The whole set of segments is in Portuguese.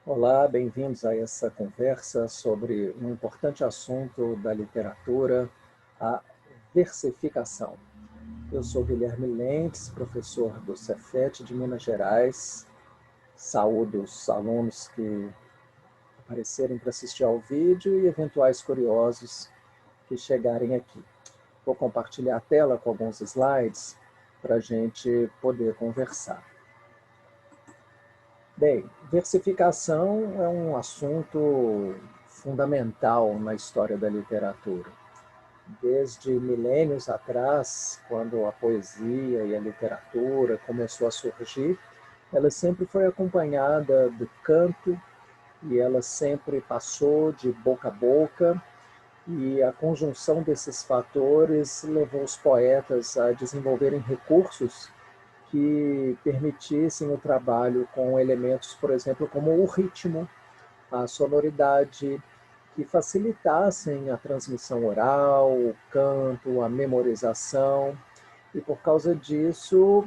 Olá, bem-vindos a essa conversa sobre um importante assunto da literatura, a versificação. Eu sou Guilherme Lentes, professor do Cefet de Minas Gerais. Saúdo os alunos que aparecerem para assistir ao vídeo e eventuais curiosos que chegarem aqui. Vou compartilhar a tela com alguns slides para a gente poder conversar. Bem, versificação é um assunto fundamental na história da literatura. Desde milênios atrás, quando a poesia e a literatura começou a surgir, ela sempre foi acompanhada do canto e ela sempre passou de boca a boca, e a conjunção desses fatores levou os poetas a desenvolverem recursos que permitissem o trabalho com elementos, por exemplo, como o ritmo, a sonoridade, que facilitassem a transmissão oral, o canto, a memorização. E por causa disso,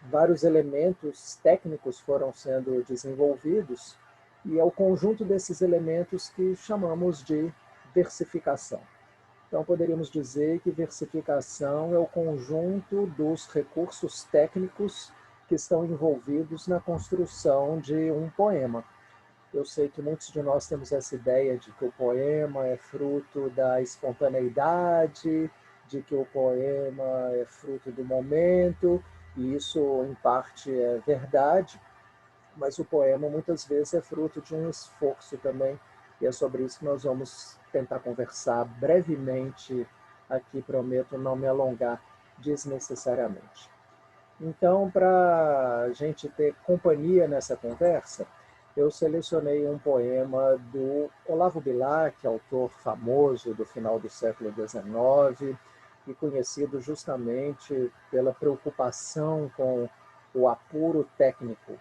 vários elementos técnicos foram sendo desenvolvidos, e é o conjunto desses elementos que chamamos de versificação. Então, poderíamos dizer que versificação é o conjunto dos recursos técnicos que estão envolvidos na construção de um poema. Eu sei que muitos de nós temos essa ideia de que o poema é fruto da espontaneidade, de que o poema é fruto do momento, e isso, em parte, é verdade, mas o poema muitas vezes é fruto de um esforço também, e é sobre isso que nós vamos tentar conversar brevemente aqui. Prometo não me alongar desnecessariamente. Então, para a gente ter companhia nessa conversa, eu selecionei um poema do Olavo Bilac, autor famoso do final do século XIX, e conhecido justamente pela preocupação com o apuro técnico.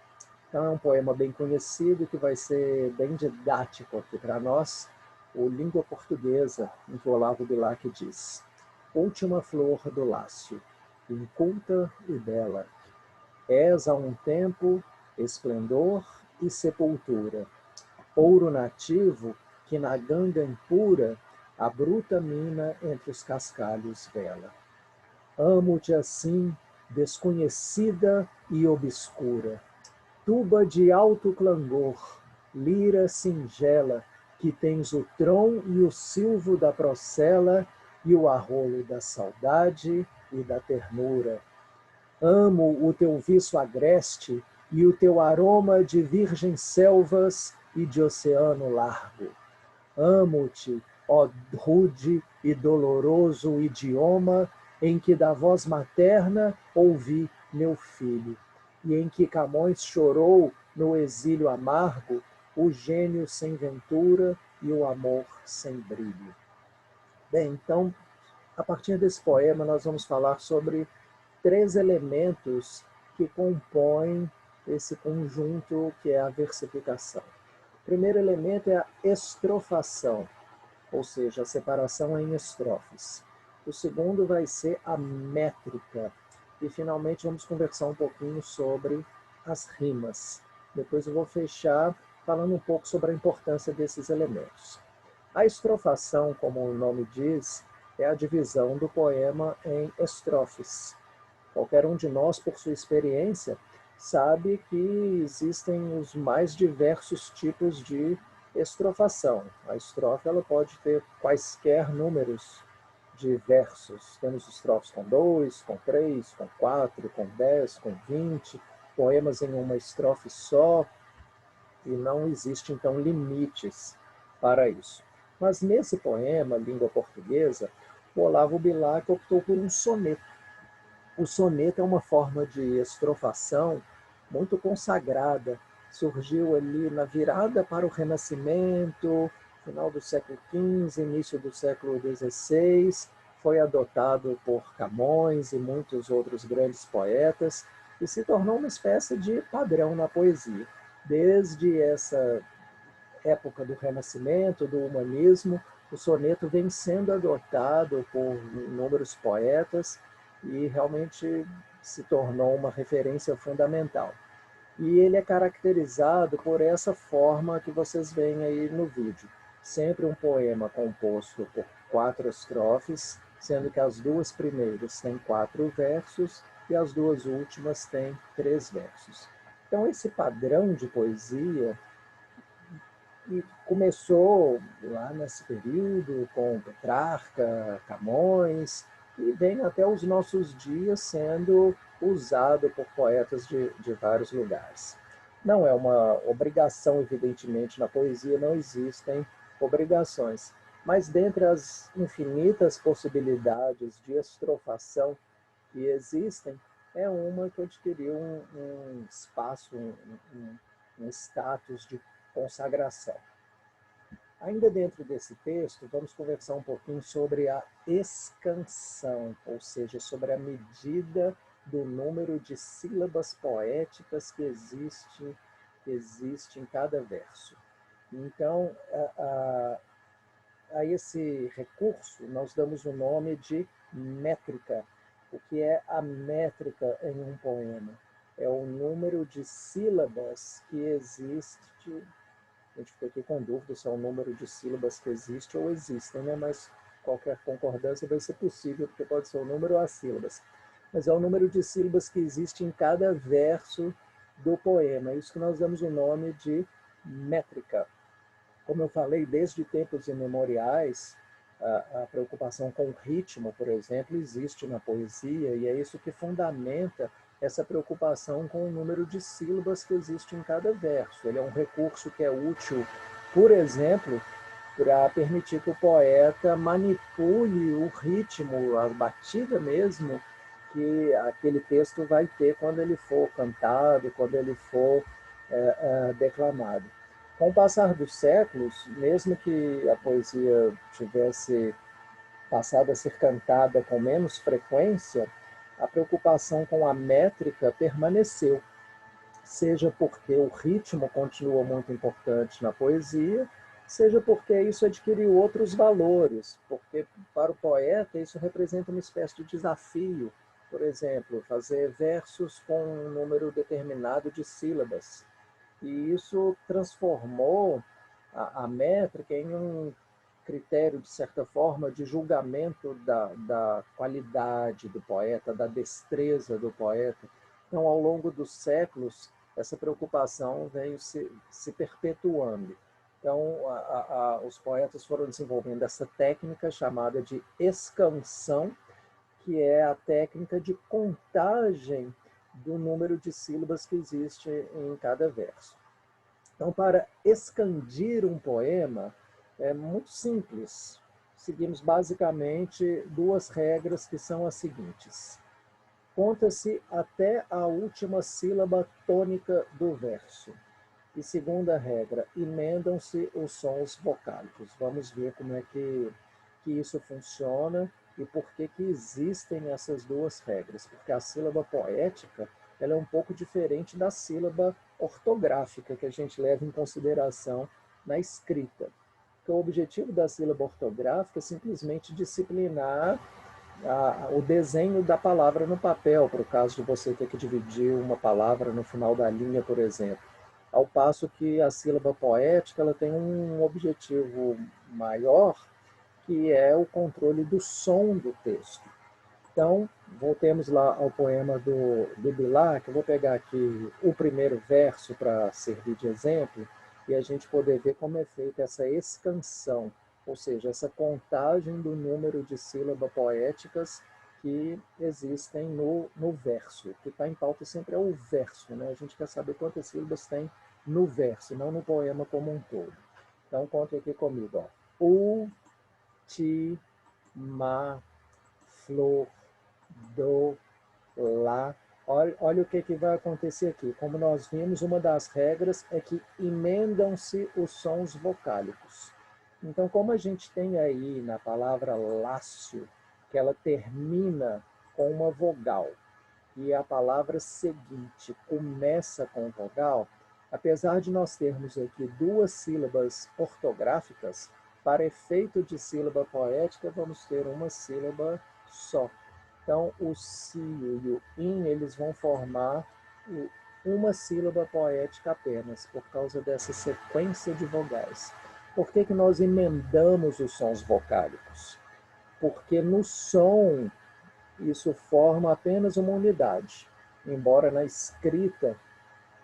Então, é um poema bem conhecido que vai ser bem didático aqui para nós, o Língua Portuguesa, em que o Olavo Bilac diz: Última flor do Lácio, inculta e bela, és a um tempo esplendor e sepultura, ouro nativo que na ganga impura a bruta mina entre os cascalhos vela. Amo-te assim, desconhecida e obscura, tuba de alto clangor, lira singela, que tens o trom e o silvo da procela e o arrolo da saudade e da ternura. Amo o teu viço agreste e o teu aroma de virgens selvas e de oceano largo. Amo-te, ó rude e doloroso idioma em que da voz materna ouvi meu filho, e em que Camões chorou no exílio amargo o gênio sem ventura e o amor sem brilho. Bem, então, a partir desse poema, nós vamos falar sobre três elementos que compõem esse conjunto que é a versificação. O primeiro elemento é a estrofação, ou seja, a separação em estrofes. O segundo vai ser a métrica. E, finalmente, vamos conversar um pouquinho sobre as rimas. Depois eu vou fechar falando um pouco sobre a importância desses elementos. A estrofação, como o nome diz, é a divisão do poema em estrofes. Qualquer um de nós, por sua experiência, sabe que existem os mais diversos tipos de estrofação. A estrofe ela pode ter quaisquer números de versos. Temos estrofes com 2, com 3, com 4, com 10, com 20, poemas em uma estrofe só, e não existe, então, limites para isso. Mas nesse poema, Língua Portuguesa, o Olavo Bilac optou por um soneto. O soneto é uma forma de estrofação muito consagrada. Surgiu ali na virada para o Renascimento, final do século XV, início do século XVI. Foi adotado por Camões e muitos outros grandes poetas e se tornou uma espécie de padrão na poesia. Desde essa época do Renascimento, do humanismo, o soneto vem sendo adotado por inúmeros poetas e realmente se tornou uma referência fundamental. E ele é caracterizado por essa forma que vocês veem aí no vídeo. Sempre um poema composto por 4 estrofes, sendo que as 2 primeiras têm 4 versos e as 2 últimas têm 3 versos. Então, esse padrão de poesia começou lá nesse período com Petrarca, Camões, e vem até os nossos dias sendo usado por poetas de vários lugares. Não é uma obrigação, evidentemente, na poesia não existem obrigações, mas dentre as infinitas possibilidades de estrofação que existem, é uma que adquiriu um espaço, um status de consagração. Ainda dentro desse texto, vamos conversar um pouquinho sobre a escansão, ou seja, sobre a medida do número de sílabas poéticas que existe em cada verso. Então, a esse recurso, nós damos o nome de métrica. O que é a métrica em um poema? É o número de sílabas que existe. A gente fica aqui com dúvida se é o número de sílabas que existe ou existem, né? Mas qualquer concordância vai ser possível, porque pode ser o número ou as sílabas. Mas é o número de sílabas que existe em cada verso do poema. É isso que nós damos o nome de métrica. Como eu falei, desde tempos imemoriais, a preocupação com o ritmo, por exemplo, existe na poesia, e é isso que fundamenta essa preocupação com o número de sílabas que existe em cada verso. Ele é um recurso que é útil, por exemplo, para permitir que o poeta manipule o ritmo, a batida mesmo, que aquele texto vai ter quando ele for cantado, quando ele for declamado. Com o passar dos séculos, mesmo que a poesia tivesse passado a ser cantada com menos frequência, a preocupação com a métrica permaneceu, seja porque o ritmo continua muito importante na poesia, seja porque isso adquiriu outros valores, porque para o poeta isso representa uma espécie de desafio. Por exemplo, fazer versos com um número determinado de sílabas. E isso transformou a métrica em um critério, de certa forma, de julgamento da qualidade do poeta, da destreza do poeta. Então, ao longo dos séculos, essa preocupação veio se perpetuando. Então, os poetas foram desenvolvendo essa técnica chamada de escansão, que é a técnica de contagem do número de sílabas que existe em cada verso. Então, para escandir um poema, é muito simples. Seguimos basicamente 2 regras que são as seguintes. Conta-se até a última sílaba tônica do verso. E segunda regra, emendam-se os sons vocálicos. Vamos ver como é que isso funciona e por que existem essas 2 regras. Porque a sílaba poética ela é um pouco diferente da sílaba ortográfica que a gente leva em consideração na escrita. Porque o objetivo da sílaba ortográfica é simplesmente disciplinar o desenho da palavra no papel, para o caso de você ter que dividir uma palavra no final da linha, por exemplo. Ao passo que a sílaba poética ela tem um objetivo maior, que é o controle do som do texto. Então, voltemos lá ao poema do Bilac. Eu vou pegar aqui o primeiro verso para servir de exemplo e a gente poder ver como é feita essa escansão, ou seja, essa contagem do número de sílabas poéticas que existem no verso. O que está em pauta sempre é o verso, né? A gente quer saber quantas sílabas tem no verso, não no poema como um todo. Então, conte aqui comigo. Ó. Flor, do, lá. Olha o que vai acontecer aqui. Como nós vimos, uma das regras é que emendam-se os sons vocálicos. Então, como a gente tem aí na palavra lácio, que ela termina com uma vogal, e a palavra seguinte começa com vogal, apesar de nós termos aqui 2 sílabas ortográficas, para efeito de sílaba poética, vamos ter uma sílaba só. Então, o si e o in, eles vão formar uma sílaba poética apenas, por causa dessa sequência de vogais. Por que nós emendamos os sons vocálicos? Porque no som isso forma apenas uma unidade. Embora na escrita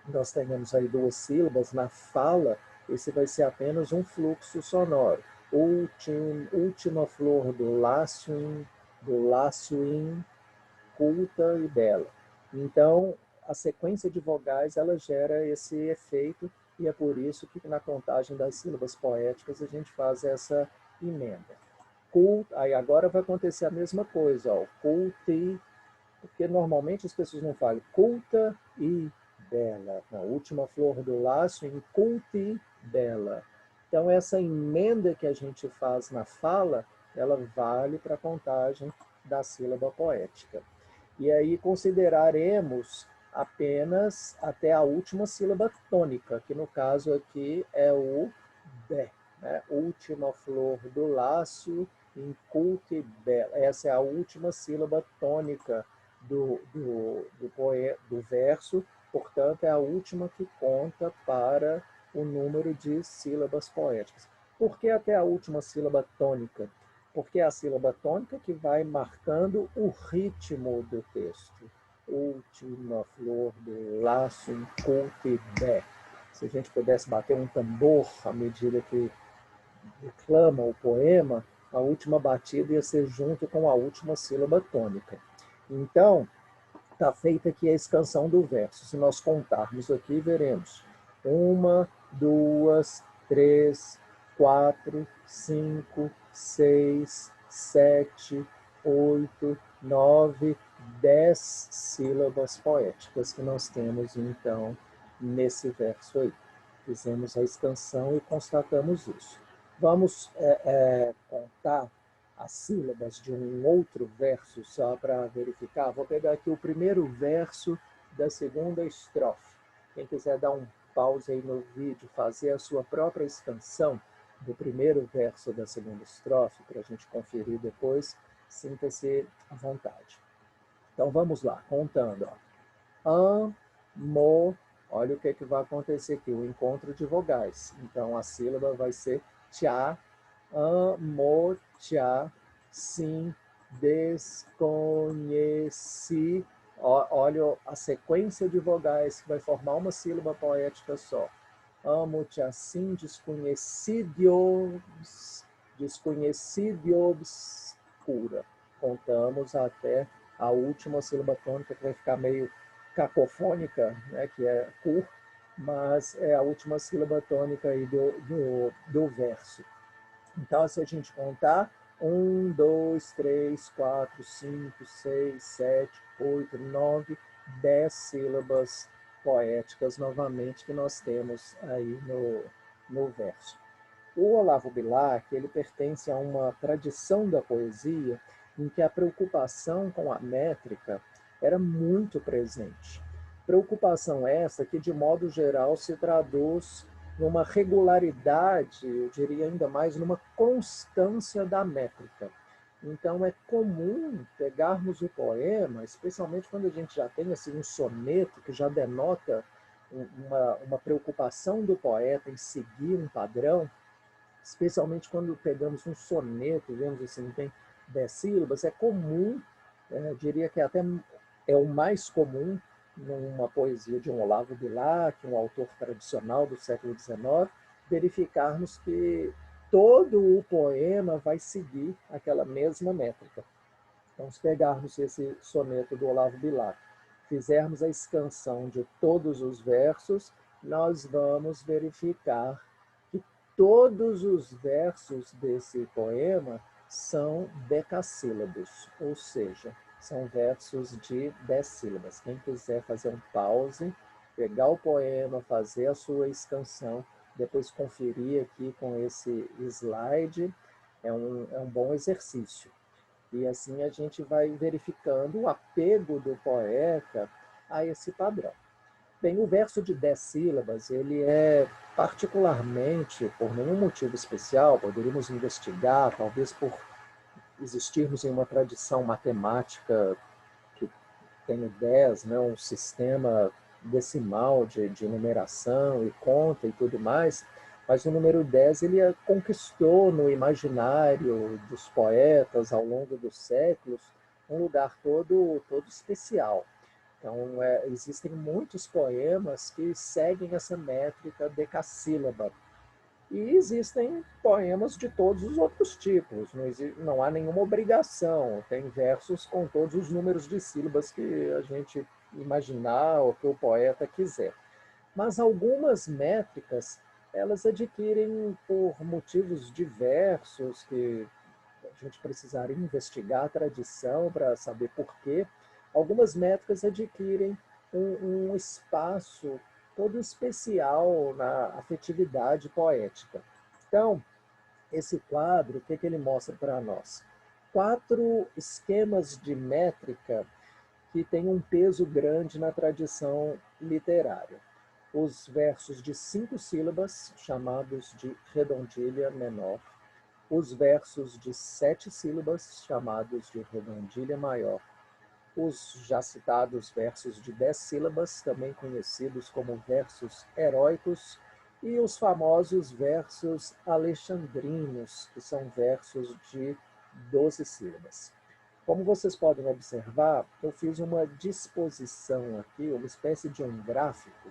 nós tenhamos aí duas sílabas, na fala esse vai ser apenas um fluxo sonoro. Última flor do lácio, culta e bela. Então, a sequência de vogais ela gera esse efeito e é por isso que na contagem das sílabas poéticas a gente faz essa emenda. Aí agora vai acontecer a mesma coisa, ó, culti, porque normalmente as pessoas não falam culta e bela. Na última flor do laço, em culti bela. Então, essa emenda que a gente faz na fala, ela vale para a contagem da sílaba poética. E aí consideraremos apenas até a última sílaba tônica, que no caso aqui é o bé. Né? Última flor do lácio, inculte bela. Essa é a última sílaba tônica do verso, portanto, é a última que conta para o número de sílabas poéticas. Por que até a última sílaba tônica? Porque é a sílaba tônica que vai marcando o ritmo do texto. Última flor do laço, inculte bé. Se a gente pudesse bater um tambor à medida que declama o poema, a última batida ia ser junto com a última sílaba tônica. Então, está feita aqui a escansão do verso. Se nós contarmos aqui, veremos 1, 2, 3, 4, 5, 6, 7, 8, 9, 10 sílabas poéticas que nós temos, então, nesse verso aí. Fizemos a escansão e constatamos isso. Vamos contar as sílabas de um outro verso só para verificar. Vou pegar aqui o primeiro verso da segunda estrofe. Quem quiser dar um pause aí no vídeo, fazer a sua própria expansão do primeiro verso da segunda estrofe, para a gente conferir depois, sinta-se à vontade. Então vamos lá, contando. Amo, olha o que vai acontecer aqui, o encontro de vogais. Então a sílaba vai ser tchá, amo, tchá, sim, desconheci. Olha a sequência de vogais que vai formar uma sílaba poética só. Amo-te assim, desconhecido obscura. Contamos até a última sílaba tônica, que vai ficar meio cacofônica, né, que é cur, mas é a última sílaba tônica aí do verso. Então, se a gente contar, 1, 2, 3, 4, 5, 6, 7, 8, 9, 10 sílabas poéticas novamente que nós temos aí no verso. O Olavo Bilac, ele pertence a uma tradição da poesia em que a preocupação com a métrica era muito presente. Preocupação essa que, de modo geral, se traduz numa regularidade, eu diria ainda mais, numa constância da métrica. Então, é comum pegarmos o poema, especialmente quando a gente já tem assim, um soneto que já denota uma preocupação do poeta em seguir um padrão, especialmente quando pegamos um soneto, vemos assim, tem 10 sílabas, é comum, diria que até é o mais comum numa poesia de um Olavo Bilac, um autor tradicional do século XIX, verificarmos que todo o poema vai seguir aquela mesma métrica. Então, se pegarmos esse soneto do Olavo Bilac, fizermos a escansão de todos os versos, nós vamos verificar que todos os versos desse poema são decassílabos, ou seja, são versos de 10 sílabas. Quem quiser fazer um pause, pegar o poema, fazer a sua escansão, depois conferir aqui com esse slide, é um bom exercício. E assim a gente vai verificando o apego do poeta a esse padrão. Bem, o verso de 10 sílabas, ele é particularmente, por nenhum motivo especial, poderíamos investigar, talvez por existirmos em uma tradição matemática que tem 10, né, um sistema decimal de numeração e conta e tudo mais, mas o número 10 ele conquistou no imaginário dos poetas ao longo dos séculos um lugar todo especial. Então, existem muitos poemas que seguem essa métrica decassílaba. E existem poemas de todos os outros tipos, não há nenhuma obrigação. Tem versos com todos os números de sílabas que a gente imaginar ou que o poeta quiser. Mas algumas métricas, elas adquirem por motivos diversos, que a gente precisaria investigar a tradição para saber por quê. Algumas métricas adquirem um espaço todo especial na afetividade poética. Então, esse quadro, o que ele mostra para nós? 4 esquemas de métrica que têm um peso grande na tradição literária. Os versos de 5 sílabas, chamados de redondilha menor, os versos de 7 sílabas, chamados de redondilha maior, os já citados versos de 10 sílabas, também conhecidos como versos heróicos, e os famosos versos alexandrinos, que são versos de 12 sílabas. Como vocês podem observar, eu fiz uma disposição aqui, uma espécie de um gráfico,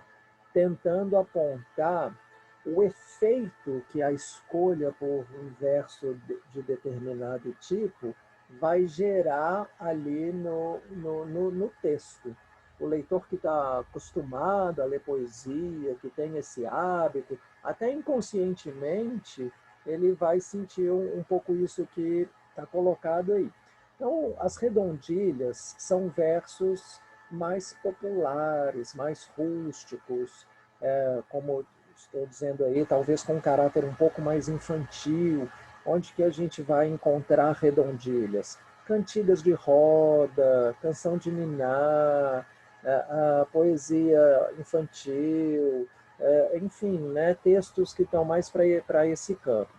tentando apontar o efeito que a escolha por um verso de determinado tipo vai gerar ali no texto. O leitor que está acostumado a ler poesia, que tem esse hábito, até inconscientemente, ele vai sentir um pouco isso que está colocado aí. Então, as redondilhas são versos mais populares, mais rústicos, como estou dizendo aí, talvez com um caráter um pouco mais infantil, onde que a gente vai encontrar redondilhas? Cantigas de roda, canção de niná, a poesia infantil, enfim, né, textos que estão mais para esse campo.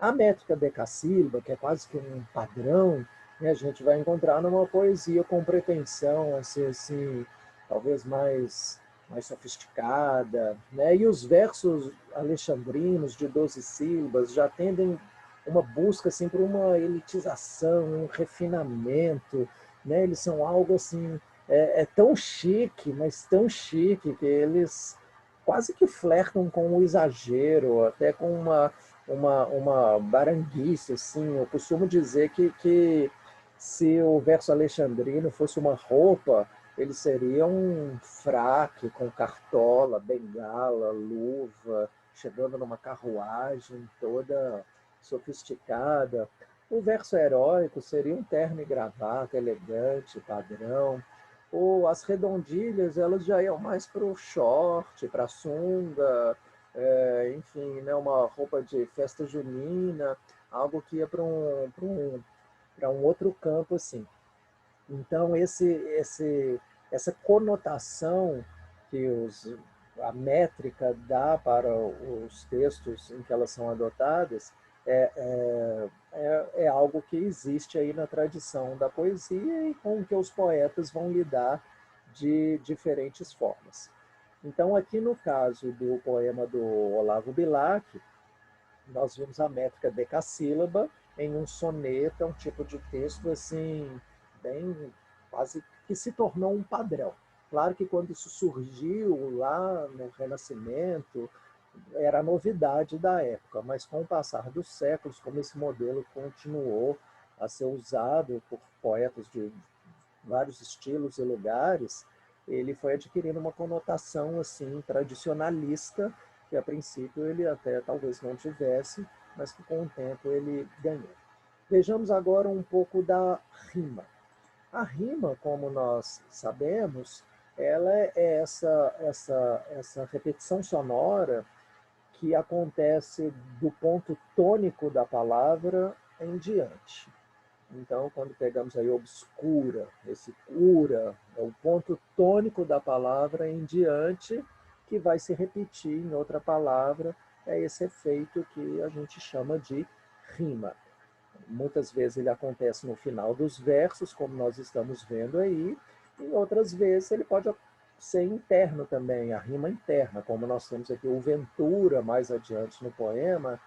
A métrica decassílaba, que é quase que um padrão, né, a gente vai encontrar numa poesia com pretensão, assim talvez mais sofisticada, né? E os versos alexandrinos de 12 sílabas já tendem uma busca assim por uma elitização, um refinamento, né? Eles são algo assim tão chique, mas tão chique que eles quase que flertam com o exagero, até com uma baranguice, assim. Eu costumo dizer que se o verso alexandrino fosse uma roupa, ele seria um fraque com cartola, bengala, luva, chegando numa carruagem toda sofisticada. O verso heróico seria um terno e gravata elegante, padrão. Ou as redondilhas, elas já iam mais para o short, para a sunga, enfim, né, uma roupa de festa junina, algo que ia para um outro campo, assim. Então, essa conotação que a métrica dá para os textos em que elas são adotadas é algo que existe aí na tradição da poesia e com que os poetas vão lidar de diferentes formas. Então, aqui no caso do poema do Olavo Bilac, nós vimos a métrica decassílaba em um soneto, um tipo de texto assim, bem quase que se tornou um padrão. Claro que quando isso surgiu lá no Renascimento, era a novidade da época, mas com o passar dos séculos, como esse modelo continuou a ser usado por poetas de vários estilos e lugares, ele foi adquirindo uma conotação assim tradicionalista, que a princípio ele até talvez não tivesse, mas que com o tempo ele ganhou. Vejamos agora um pouco da rima. A rima, como nós sabemos, ela é essa repetição sonora que acontece do ponto tônico da palavra em diante. Então, quando pegamos aí obscura, esse cura, é o ponto tônico da palavra em diante, que vai se repetir em outra palavra, é esse efeito que a gente chama de rima. Muitas vezes ele acontece no final dos versos, como nós estamos vendo aí, e outras vezes ele pode ser interno também, a rima interna, como nós temos aqui o Ventura mais adiante no poema,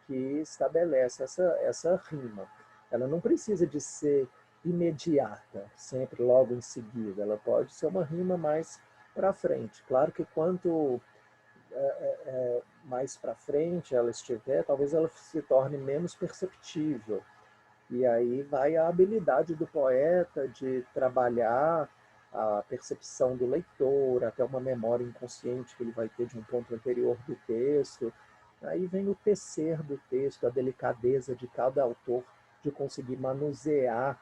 que estabelece essa rima. Ela não precisa de ser imediata, sempre logo em seguida, ela pode ser uma rima mais para frente. Claro que quanto mais para frente ela estiver, talvez ela se torne menos perceptível. E aí vai a habilidade do poeta de trabalhar a percepção do leitor, até uma memória inconsciente que ele vai ter de um ponto anterior do texto. Aí vem o tecer do texto, a delicadeza de cada autor de conseguir manusear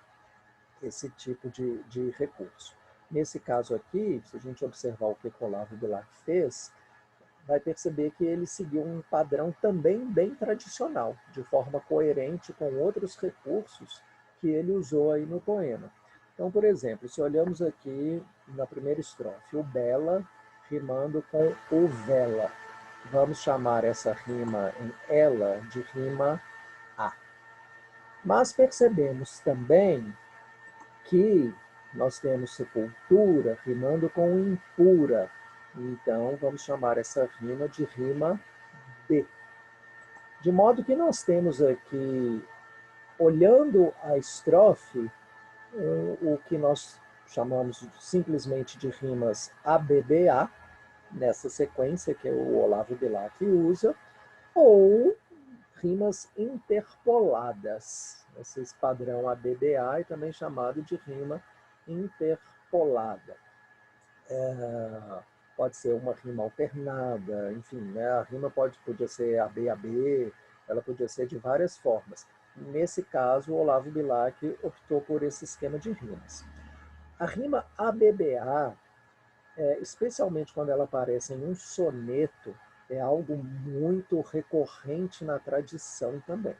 esse tipo de recurso. Nesse caso aqui, se a gente observar o que Olavo Bilac fez, vai perceber que ele seguiu um padrão também bem tradicional, de forma coerente com outros recursos que ele usou aí no poema. Então, por exemplo, se olhamos aqui na primeira estrofe, o bela rimando com o vela. Vamos chamar essa rima em ela de rima a. Mas percebemos também que nós temos sepultura rimando com impura. Então, vamos chamar essa rima de rima B. De modo que nós temos aqui, olhando a estrofe, o que nós chamamos simplesmente de rimas ABBA, nessa sequência que o Olavo Bilac usa, ou rimas interpoladas. Esse padrão ABBA é também chamado de rima interpolada. Pode ser uma rima alternada, enfim, né? A rima podia ser ABAB, ela podia ser de várias formas. Nesse caso, o Olavo Bilac optou por esse esquema de rimas. A rima ABBA, especialmente quando ela aparece em um soneto, é algo muito recorrente na tradição também.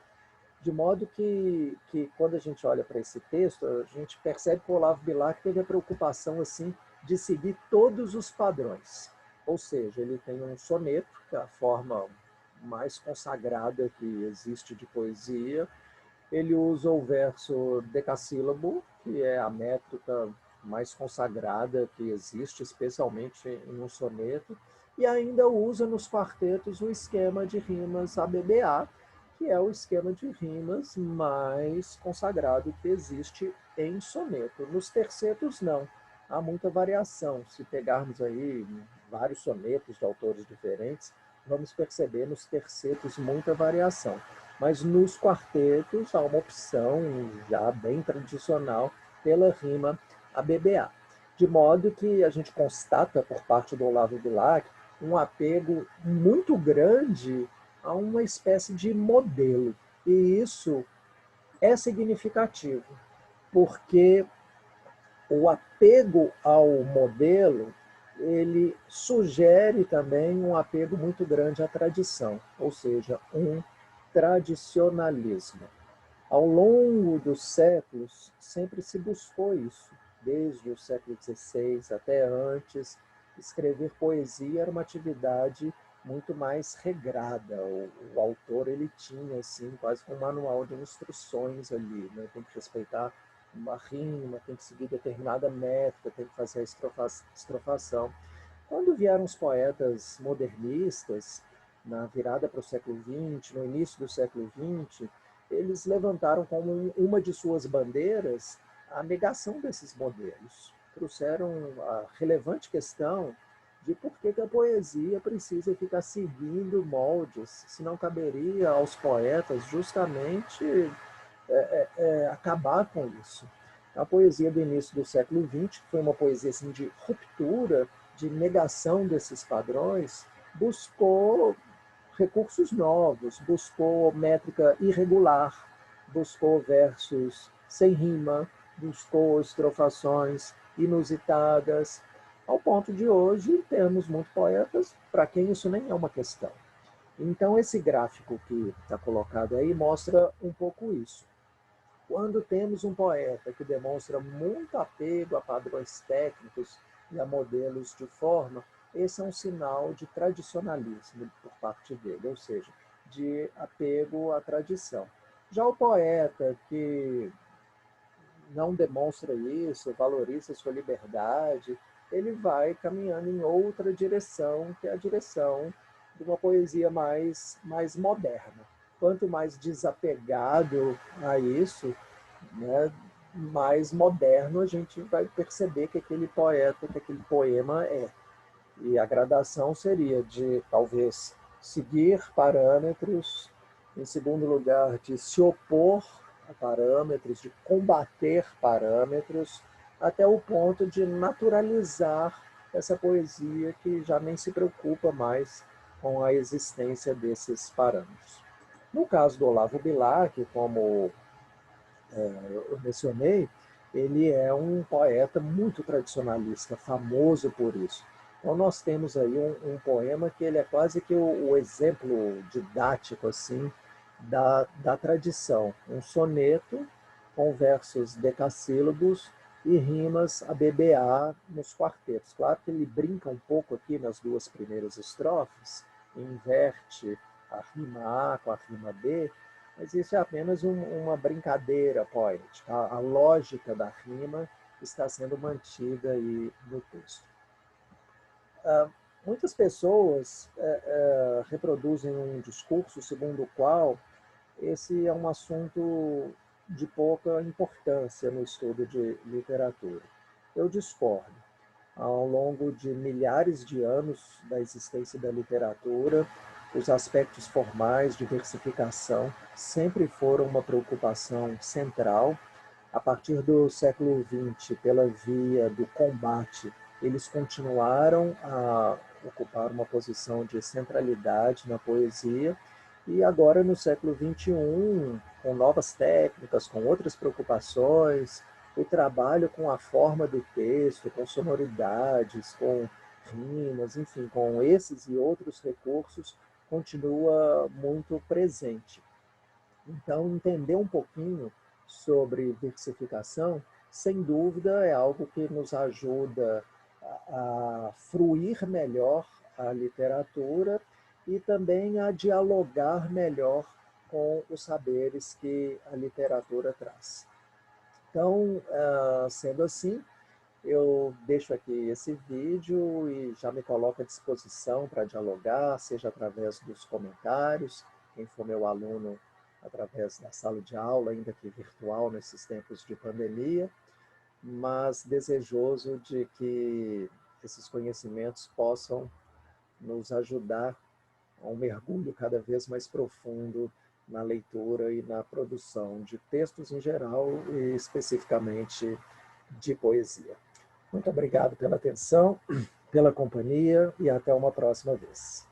De modo que quando a gente olha para esse texto, a gente percebe que o Olavo Bilac teve a preocupação assim, de seguir todos os padrões. Ou seja, ele tem um soneto, que é a forma mais consagrada que existe de poesia. Ele usa o verso decassílabo, que é a métrica mais consagrada que existe, especialmente em um soneto, e ainda usa nos quartetos o esquema de rimas ABBA, que é o esquema de rimas mais consagrado que existe em soneto. Nos tercetos, não. Há muita variação. Se pegarmos aí vários sonetos de autores diferentes, vamos perceber nos tercetos muita variação. Mas nos quartetos há uma opção já bem tradicional pela rima ABBA. De modo que a gente constata, por parte do Olavo Bilac, um apego muito grande a uma espécie de modelo. E isso é significativo, porque o apego ao modelo, ele sugere também um apego muito grande à tradição, ou seja, um tradicionalismo. Ao longo dos séculos, sempre se buscou isso, desde o século XVI até antes. Escrever poesia era uma atividade muito mais regrada. O autor ele tinha assim quase um manual de instruções ali, né? Tem que respeitar uma rima, tem que seguir determinada métrica, tem que fazer a estrofação. Quando vieram os poetas modernistas, na virada para o século XX, no início do século XX, eles levantaram como uma de suas bandeiras a negação desses modelos. Trouxeram a relevante questão de por que a poesia precisa ficar seguindo moldes, se não caberia aos poetas justamente acabar com isso. A poesia do início do século XX, que foi uma poesia assim, de ruptura, de negação desses padrões, buscou recursos novos, buscou métrica irregular, buscou versos sem rima, buscou estrofações inusitadas, ao ponto de hoje termos muitos poetas para quem isso nem é uma questão. Então, esse gráfico que está colocado aí mostra um pouco isso. Quando temos um poeta que demonstra muito apego a padrões técnicos e a modelos de forma, esse é um sinal de tradicionalismo por parte dele, ou seja, de apego à tradição. Já o poeta que não demonstra isso, valoriza sua liberdade, ele vai caminhando em outra direção, que é a direção de uma poesia mais moderna. Quanto mais desapegado a isso, né, mais moderno a gente vai perceber que aquele poeta, que aquele poema é. E a gradação seria de, talvez, seguir parâmetros, em segundo lugar, de se opor a parâmetros, de combater parâmetros, até o ponto de naturalizar essa poesia que já nem se preocupa mais com a existência desses parâmetros. No caso do Olavo Bilac, como eu mencionei, ele é um poeta muito tradicionalista, famoso por isso. Então nós temos aí um poema que ele é quase que o exemplo didático assim da tradição. Um soneto com versos decassílabos e rimas a BBA nos quartetos. Claro que ele brinca um pouco aqui nas duas primeiras estrofes, inverte a rima A com a rima B, mas isso é apenas uma brincadeira poética. A lógica da rima está sendo mantida aí no texto. Muitas pessoas reproduzem um discurso segundo o qual esse é um assunto de pouca importância no estudo de literatura. Eu discordo. Ao longo de milhares de anos da existência da literatura, os aspectos formais de versificação sempre foram uma preocupação central. A partir do século XX, pela via do combate, eles continuaram a ocupar uma posição de centralidade na poesia, e agora no século XXI, com novas técnicas, com outras preocupações, o trabalho com a forma do texto, com sonoridades, com rimas, enfim, com esses e outros recursos, continua muito presente. Então, entender um pouquinho sobre versificação, sem dúvida, é algo que nos ajuda a fruir melhor a literatura e também a dialogar melhor com os saberes que a literatura traz. Então, sendo assim, eu deixo aqui esse vídeo e já me coloco à disposição para dialogar, seja através dos comentários, quem for meu aluno através da sala de aula, ainda que virtual nesses tempos de pandemia, mas desejoso de que esses conhecimentos possam nos ajudar a um mergulho cada vez mais profundo na leitura e na produção de textos em geral e especificamente de poesia. Muito obrigado pela atenção, pela companhia e até uma próxima vez.